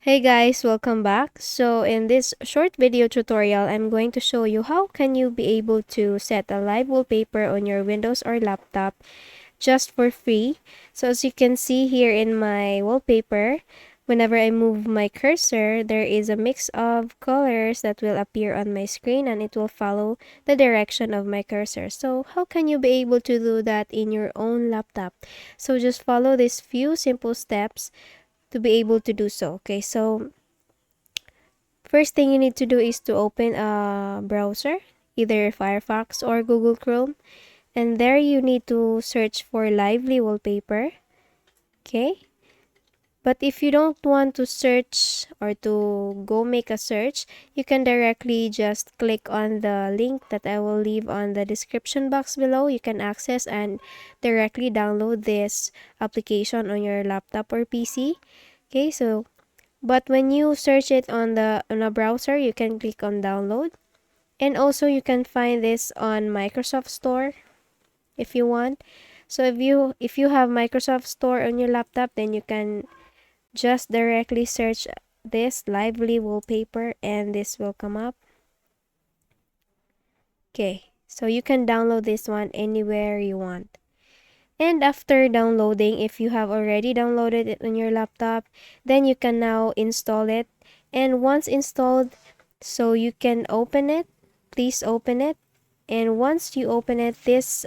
Hey guys, welcome back. So in this short video tutorial, I'm going to show you how can you be able to set a live wallpaper on your Windows or laptop just for free. So as you can see here in my wallpaper, whenever I move my cursor, there is a mix of colors that will appear on my screen and it will follow the direction of my cursor. So how can you be able to do that in your own laptop? So just follow these few simple steps to be able to do so. Okay, so first thing you need to do is to open a browser, either Firefox or Google Chrome, and there you need to search for lively wallpaper. Okay, but if you don't want to search or to go make a search, you can directly just click on the link that I will leave on the description box below. You can access and directly download this application on your laptop or PC. Okay, so but when you search it on a browser, you can click on download. And also you can find this on Microsoft Store if you want. So if you have Microsoft Store on your laptop, then you can just directly search this lively wallpaper and this will come up. Okay, so you can download this one anywhere you want. And after downloading, if you have already downloaded it on your laptop, then you can now install it. And once installed, so you can open it. Please open it. And once you open it, this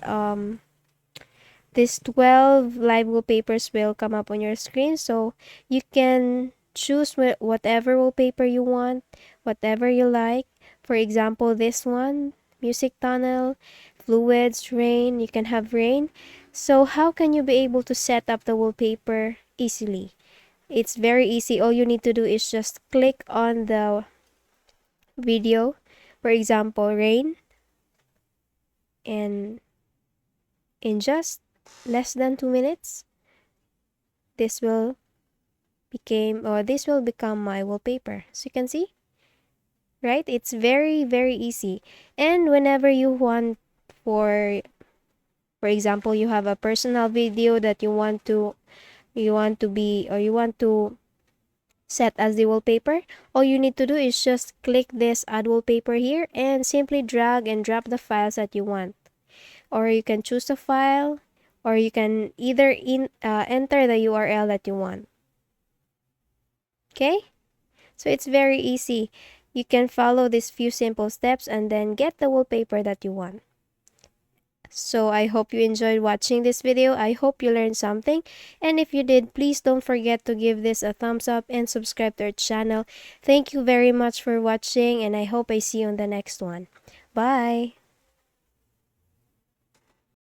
12 live wallpapers will come up on your screen. So you can choose whatever wallpaper you want, whatever you like. For example, this one, music tunnel, fluids, rain. You can have rain. So how can you be able to set up the wallpaper easily? It's very easy. All you need to do is just click on the video, for example, rain, and in just less than 2 minutes, this will become my wallpaper. So you can see, right? It's very easy. And whenever you want, for example, you have a personal video that you want to set as the wallpaper, all you need to do is just click this add wallpaper here and simply drag and drop the files that you want. Or you can choose a file, or you can either enter the URL that you want. Okay, so it's very easy. You can follow these few simple steps and then get the wallpaper that you want. So I hope you enjoyed watching this video. I hope you learned something, and if you did, please don't forget to give this a thumbs up and subscribe to our channel. Thank you very much for watching, and I hope I see you on the next one. Bye.